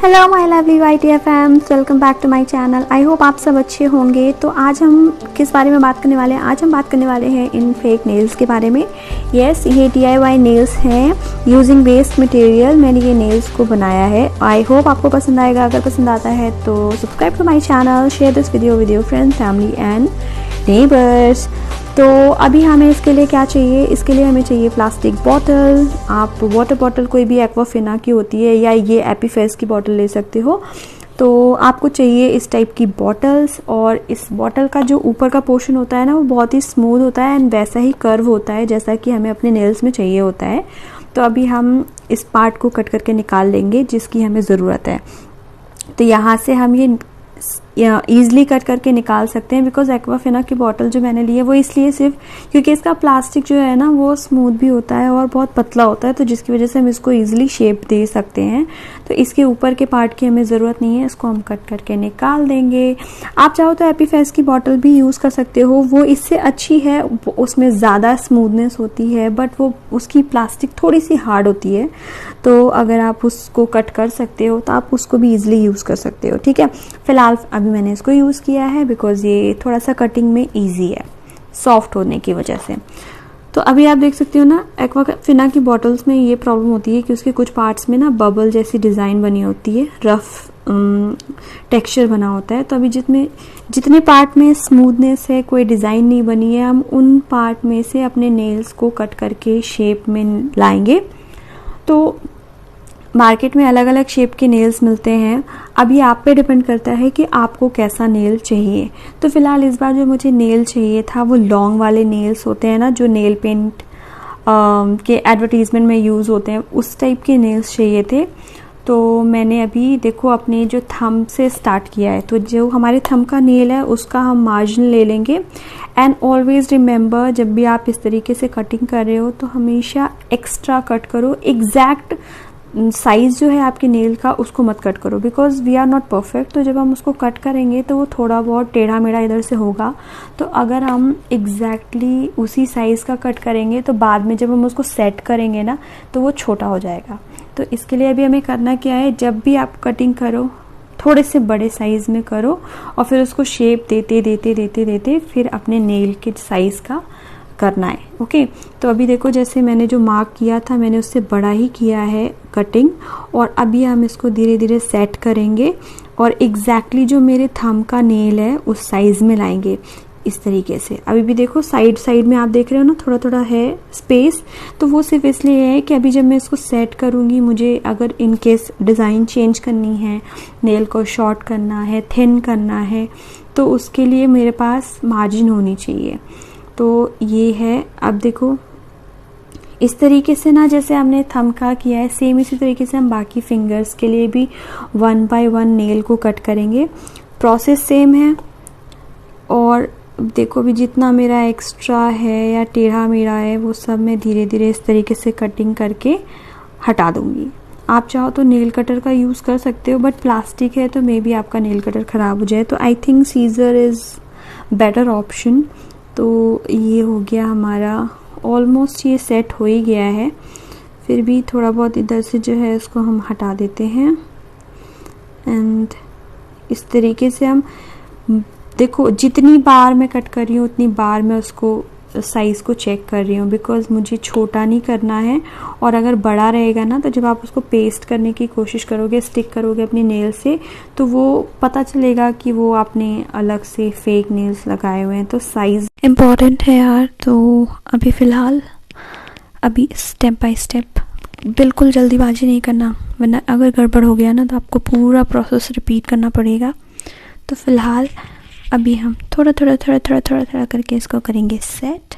Hello my lovely YTFMs, welcome back to my channel. I hope आप सब अच्छे होंगे। तो आज हम किस बारे में बात करने वाले हैं? आज हम बात करने वाले हैं इन फेक नेल्स के बारे में। यस, ये DIY नेल्स हैं यूजिंग वेस्ट मटेरियल। मैंने ये नेल्स को बनाया है। आई होप आपको पसंद आएगा। अगर पसंद आता है तो subscribe to my channel, share this video with your friends, family and neighbours. तो अभी हमें इसके लिए क्या चाहिए? इसके लिए हमें चाहिए प्लास्टिक बॉटल। आप वाटर बॉटल कोई भी एक्वाफिना की होती है या ये एपीफेस की बॉटल ले सकते हो। तो आपको चाहिए इस टाइप की बॉटल्स। और इस बॉटल का जो ऊपर का पोर्शन होता है ना, वो बहुत ही स्मूथ होता है एंड वैसा ही कर्व होता है जैसा कि हमें अपने नेल्स में चाहिए होता है। तो अभी हम इस पार्ट को कट करके निकाल लेंगे जिसकी हमें ज़रूरत है। तो यहाँ से हम ये ईजिली कट करके निकाल सकते हैं। बिकॉज एक्वाफिना की बॉटल जो मैंने ली है वो इसलिए सिर्फ क्योंकि इसका प्लास्टिक जो है ना वो स्मूथ भी होता है और बहुत पतला होता है, तो जिसकी वजह से हम इसको ईजिली शेप दे सकते हैं। तो इसके ऊपर के पार्ट की हमें ज़रूरत नहीं है, इसको हम कट करके निकाल देंगे। आप चाहो तो एपीफेस की बॉटल भी यूज़ कर सकते हो, वो इससे अच्छी है। उसमें ज़्यादा स्मूथनेस होती है बट वो उसकी प्लास्टिक थोड़ी सी हार्ड होती है। तो अगर आप उसको कट कर सकते हो तो आप उसको भी ईजिली यूज़ कर सकते हो। ठीक है, फिलहाल अभी मैंने इसको यूज़ किया है बिकॉज ये थोड़ा सा कटिंग में इजी है, सॉफ्ट होने की वजह से। तो अभी आप देख सकते हो ना, एक्वाफिना की बॉटल्स में ये प्रॉब्लम होती है कि उसके कुछ पार्ट्स में ना बबल जैसी डिज़ाइन बनी होती है, रफ टेक्सचर बना होता है। तो अभी जितने पार्ट में स्मूथनेस है, कोई डिज़ाइन नहीं बनी है, हम उन पार्ट में से अपने नेल्स को कट करके शेप में लाएंगे। तो मार्केट में अलग अलग शेप के नेल्स मिलते हैं। अभी आप पे डिपेंड करता है कि आपको कैसा नेल चाहिए। तो फिलहाल इस बार जो मुझे नेल चाहिए था वो लॉन्ग वाले नेल्स होते हैं ना, जो नेल पेंट के एडवर्टीजमेंट में यूज़ होते हैं, उस टाइप के नेल्स चाहिए थे। तो मैंने अभी देखो अपने जो थंब से स्टार्ट किया है। तो जो हमारे थंब का नेल है उसका हम मार्जिन ले लेंगे। एंड ऑलवेज रिमेंबर, जब भी आप इस तरीके से कटिंग कर रहे हो तो हमेशा एक्स्ट्रा कट करो। एग्जैक्ट साइज़ जो है आपके नेल का उसको मत कट करो, because we are not perfect. तो जब हम उसको कट करेंगे तो वो थोड़ा बहुत टेढ़ा मेढ़ा इधर से होगा। तो अगर हम एग्जैक्टली उसी साइज़ का कट करेंगे तो बाद में जब हम उसको सेट करेंगे ना तो वो छोटा हो जाएगा। तो इसके लिए अभी हमें करना क्या है, जब भी आप कटिंग करो थोड़े से बड़े साइज़ में करो और फिर उसको शेप देते देते देते देते फिर अपने नेल के साइज़ का करना है। ओके, तो अभी देखो जैसे मैंने जो मार्क किया था मैंने उससे बड़ा ही किया है कटिंग। और अभी हम इसको धीरे धीरे सेट करेंगे और एग्जैक्टली जो मेरे थंब का नेल है उस साइज़ में लाएंगे इस तरीके से। अभी भी देखो साइड साइड में आप देख रहे हो ना, थोड़ा थोड़ा है स्पेस। तो वो सिर्फ इसलिए है कि अभी जब मैं इसको सेट करूँगी, मुझे अगर इन केस डिज़ाइन चेंज करनी है, नेल को शॉर्ट करना है, थिन करना है, तो उसके लिए मेरे पास मार्जिन होनी चाहिए। तो ये है, अब देखो इस तरीके से ना, जैसे हमने थंब का किया है सेम इसी तरीके से हम बाकी फिंगर्स के लिए भी 1 बाय 1 नेल को कट करेंगे। प्रोसेस सेम है। और देखो भी जितना मेरा एक्स्ट्रा है या टेढ़ा मेढ़ा है वो सब मैं धीरे धीरे इस तरीके से कटिंग करके हटा दूंगी। आप चाहो तो नेल कटर का यूज़ कर सकते हो, बट प्लास्टिक है तो मे बी आपका नेल कटर ख़राब हो जाए। तो I think scissor is better option. तो ये हो गया हमारा, ऑलमोस्ट ये सेट हो ही गया है। फिर भी थोड़ा बहुत इधर से जो है इसको हम हटा देते हैं। एंड इस तरीके से हम देखो जितनी बार मैं कट कर रही हूँ उतनी बार मैं उसको साइज़ को चेक कर रही हूँ, बिकॉज मुझे छोटा नहीं करना है। और अगर बड़ा रहेगा ना तो जब आप उसको पेस्ट करने की कोशिश करोगे, स्टिक करोगे अपनी नेल से, तो वो पता चलेगा कि वो आपने अलग से फेक नेल्स लगाए हुए हैं। तो साइज़ इम्पॉर्टेंट है यार। तो अभी फ़िलहाल अभी स्टेप बाय स्टेप, बिल्कुल जल्दीबाजी नहीं करना, वरना अगर गड़बड़ हो गया ना तो आपको पूरा प्रोसेस रिपीट करना पड़ेगा। तो फ़िलहाल अभी हम थोड़ा थोड़ा थोड़ा थोड़ा थोड़ा थोड़ा करके इसको करेंगे सेट।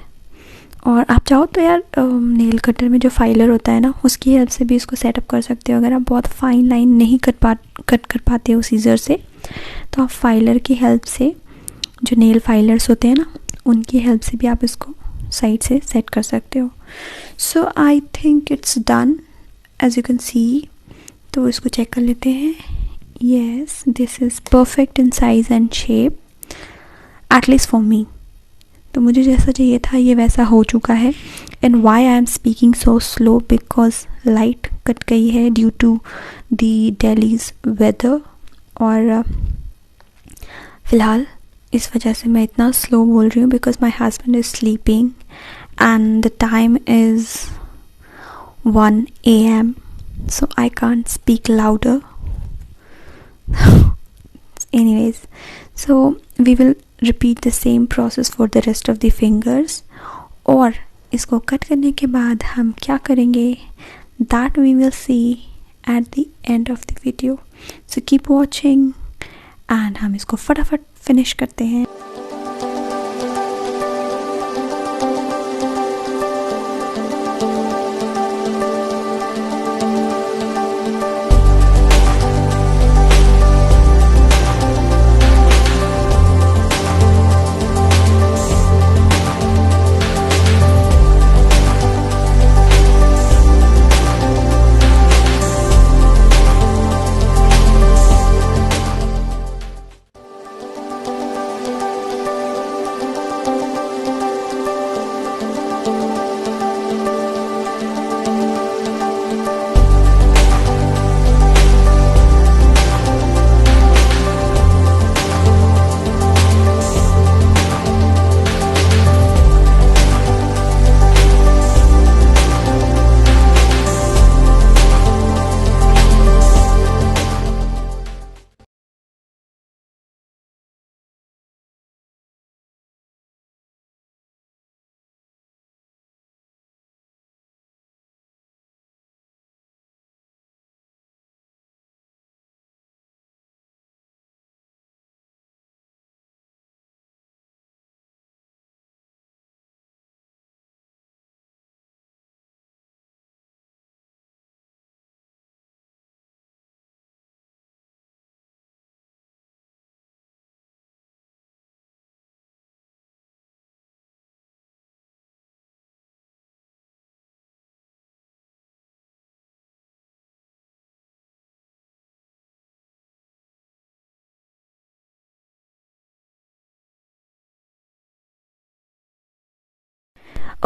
और आप चाहो तो यार नेल कटर में जो फाइलर होता है ना उसकी हेल्प से भी इसको सेटअप कर सकते हो। अगर आप बहुत फाइन लाइन नहीं कट कर पाते हो सीजर से, तो आप फाइलर की हेल्प से, जो नेल फाइलर्स होते हैं ना उनकी हेल्प से भी आप इसको साइड से सेट कर सकते हो। So I think it's done as you can see. तो इसको चेक कर लेते हैं। Yes, this is perfect in size and shape, at least for me. तो मुझे जैसा चाहिए था ये वैसा हो चुका है। And why I am speaking so slow, because light cut गई है due to the Delhi's weather, और फ़िलहाल इस वजह से मैं इतना स्लो बोल रही हूँ because my husband is sleeping and the time is 1 AM, so I can't speak louder. Anyways, so we will repeat the same process for the rest of the fingers. और इसको कट करने के बाद हम क्या करेंगे, that we will see at the end of the video. So keep watching and हम इसको फटाफट फिनिश करते हैं.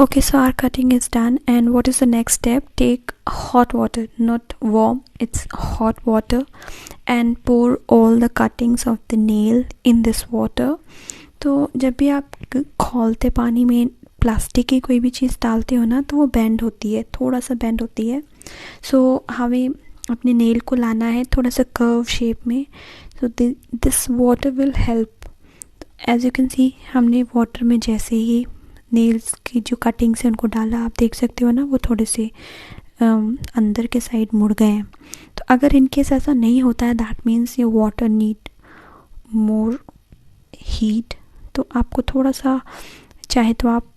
Okay, so our cutting is done, and what is the next step? Take hot water, not warm, it's hot water, and pour all the cuttings of the nail in this water. तो जब भी आप खौलते पानी में plastic की कोई भी चीज़ डालते हो ना, तो वो बेंड होती है, थोड़ा सा बेंड होती है. सो हमें अपने नेल को लाना है थोड़ा सा कर्व शेप में. So this water will help. As you can see, हमने वाटर में जैसे ही नेल्स की जो कटिंग्स हैं उनको डाला, आप देख सकते हो ना, वो थोड़े से अंदर के साइड मुड़ गए हैं. तो अगर इनकेस ऐसा नहीं होता है, दैट मीन्स ये वाटर नीड मोर हीट. तो आपको थोड़ा सा, चाहे तो आप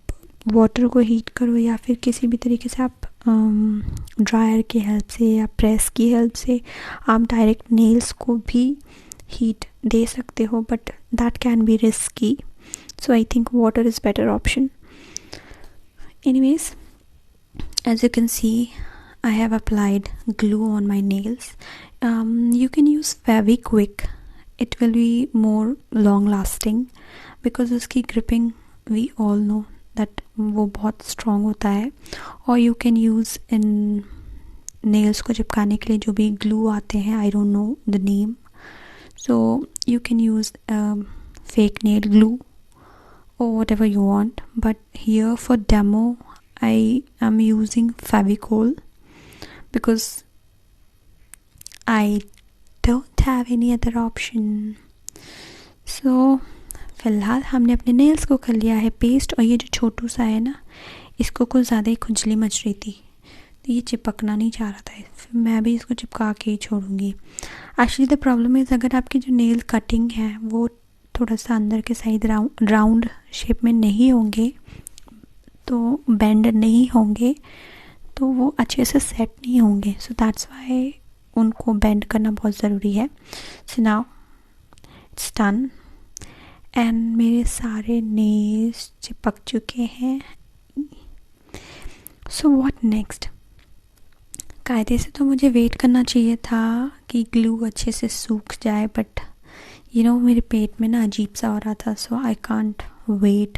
वाटर को हीट करो या फिर किसी भी तरीके से आप ड्रायर की हेल्प से या प्रेस की हेल्प से आप डायरेक्ट नेल्स को भी हीट दे सकते हो, but that can be risky. So I think water is better option. Anyways, as you can see, I have applied glue on my nails. You can use Fevikwik. It will be more long lasting because उसकी gripping we all know that वो बहुत strong होता है. और you can use in nails को चिपकाने के लिए जो भी glue आते हैं, I don't know the name. So you can use fake nail glue or whatever you want, but here for demo I am using Fevicol because I don't have any other option. So फ़िलहाल हमने अपने nails को कर लिया है paste. और ये जो छोटू सा है ना, इसको कुछ ज़्यादा ही खुजली मच रही थी, तो ये चिपकना नहीं चाह रहा था. फिर मैं भी इसको चिपका के ही छोड़ूंगी. एक्चुअली द प्रॉब्लम इज़, अगर आपकी जो नेल कटिंग है वो थोड़ा सा अंदर के साइड राउंड शेप में नहीं होंगे, तो बेंड नहीं होंगे, तो वो अच्छे से सेट नहीं होंगे. सो दैट्स वाई उनको बेंड करना बहुत ज़रूरी है. So now it's done and मेरे सारे नेल्स चिपक चुके हैं. So what next? कायदे से तो मुझे वेट करना चाहिए था कि ग्लू अच्छे से सूख जाए, बट मेरे पेट में ना अजीब सा हो रहा था. सो आई कांट वेट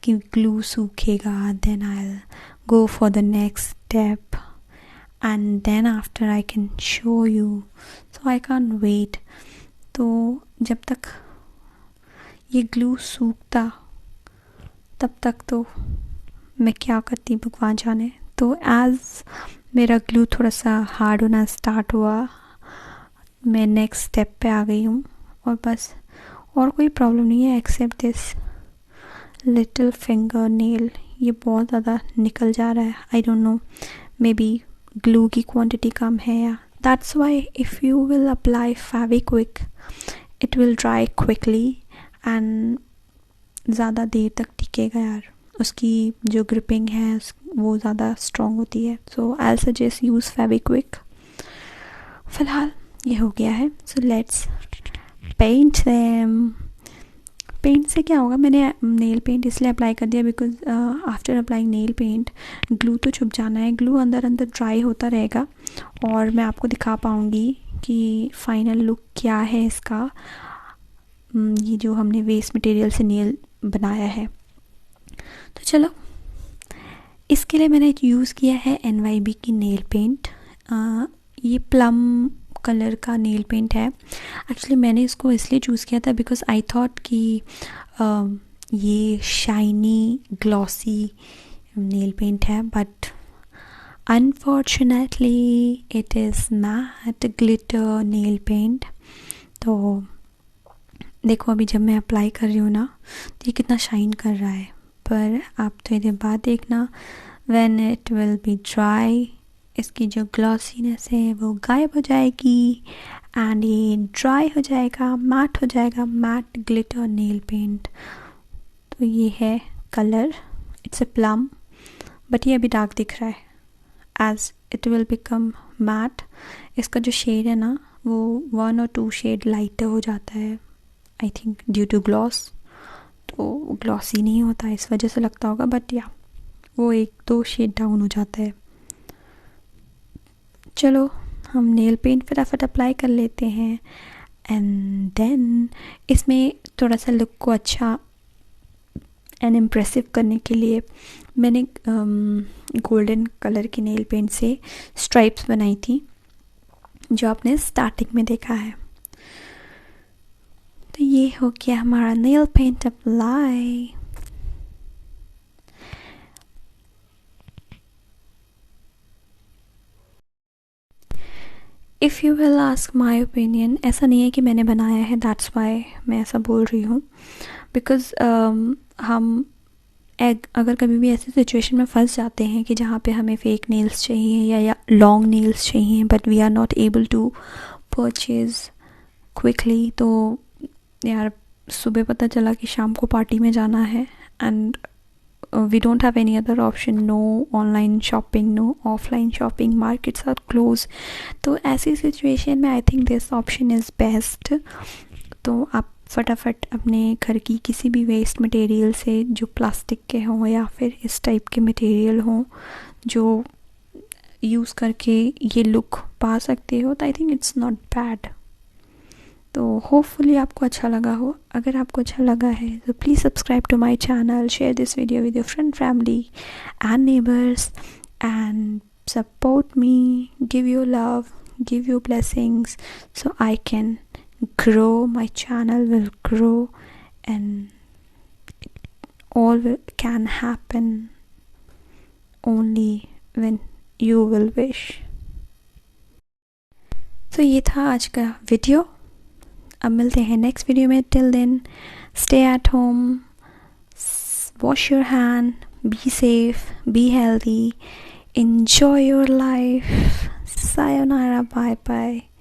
कि ग्लू सूखेगा, then I go for the next step, and then after I can show you. So I can't wait. तो जब तक ये ग्लू सूखता तब तक तो मैं क्या करती भगवान जाने. तो एज मेरा ग्लू थोड़ा सा हार्ड होना स्टार्ट हुआ, मैं नेक्स्ट स्टेप पे आ गई हूँ. और बस और कोई प्रॉब्लम नहीं है except this little finger nail. ये बहुत ज़्यादा निकल जा रहा है. I don't know, maybe glue की क्वांटिटी कम है या that's why. If you will apply Fevikwik it will dry quickly and ज़्यादा देर तक टिकेगा यार. उसकी जो ग्रिपिंग है वो ज़्यादा स्ट्रॉन्ग होती है. So I suggest use Fevikwik. फ़िलहाल ये हो गया है. So let's paint them. Paint से क्या होगा, मैंने नेल पेंट इसलिए अप्लाई कर दिया because after applying nail paint glue तो छुप जाना है. ग्लू अंदर अंदर ड्राई होता रहेगा और मैं आपको दिखा पाऊँगी कि फाइनल लुक क्या है इसका. ये जो हमने वेस्ट मटेरियल से नेल बनाया है. तो चलो, इसके लिए मैंने यूज़ किया है NYB की नेल पेंट. ये प्लम कलर का नेल पेंट है. एक्चुअली मैंने इसको इसलिए चूज़ किया था बिकॉज आई थॉट कि ये शाइनी ग्लॉसी नेल पेंट है, but unfortunately it is matte glitter nail paint. तो देखो अभी जब मैं अप्लाई कर रही हूँ ना तो ये कितना शाइन कर रहा है, पर आप तो इधर बात देखना when it will be dry इसकी जो ग्लॉसीनेस है वो गायब हो जाएगी एंड ये ड्राई हो जाएगा, मैट हो जाएगा. Matte glitter nail paint. तो ये है colour, it's a plum, but ये अभी डार्क दिख रहा है. As it will become matte इसका जो शेड है ना वो 1 और 2 शेड लाइटर हो जाता है. I think due to gloss. तो ग्लॉसी नहीं होता इस वजह से लगता होगा, बट या वो 1-2 शेड डाउन हो जाता है. चलो हम नेल पेंट फटाफट अप्लाई कर लेते हैं एंड देन इसमें थोड़ा सा लुक को अच्छा एंड इम्प्रेसिव करने के लिए मैंने गोल्डन कलर की नेल पेंट से स्ट्राइप्स बनाई थी जो आपने स्टार्टिंग में देखा है. तो ये हो गया हमारा nail paint apply. If you will ask my opinion, ऐसा नहीं है कि मैंने बनाया है दैट्स वाई मैं ऐसा बोल रही हूँ. बिकॉज़ हम अगर कभी भी ऐसी सिचुएशन में फंस जाते हैं कि जहाँ पे हमें फेक नेल्स चाहिए या लॉन्ग नेल्स चाहिए but we are not able to purchase quickly. तो यार सुबह पता चला कि शाम को पार्टी में जाना है and we don't have any other option. No online shopping, no offline shopping, markets are closed. तो ऐसी सिचुएशन में I think this option is best. तो आप फटाफट अपने घर की किसी भी वेस्ट मटेरियल से जो प्लास्टिक के हों या फिर इस टाइप के मटेरियल हों जो यूज़ करके ये लुक पा सकते हो, तो I think it's not bad. तो होपफुली आपको अच्छा लगा हो. अगर आपको अच्छा लगा है तो please subscribe to my channel, share this video with your friend, family and neighbours and support me. Give your love, give your blessings so I can grow, my channel will grow and all can happen only when you will wish. तो ये था आज का video. अब मिलते हैं next video में. Till then stay at home, wash your hand, be safe, be healthy, enjoy your life. Sayonara, bye bye.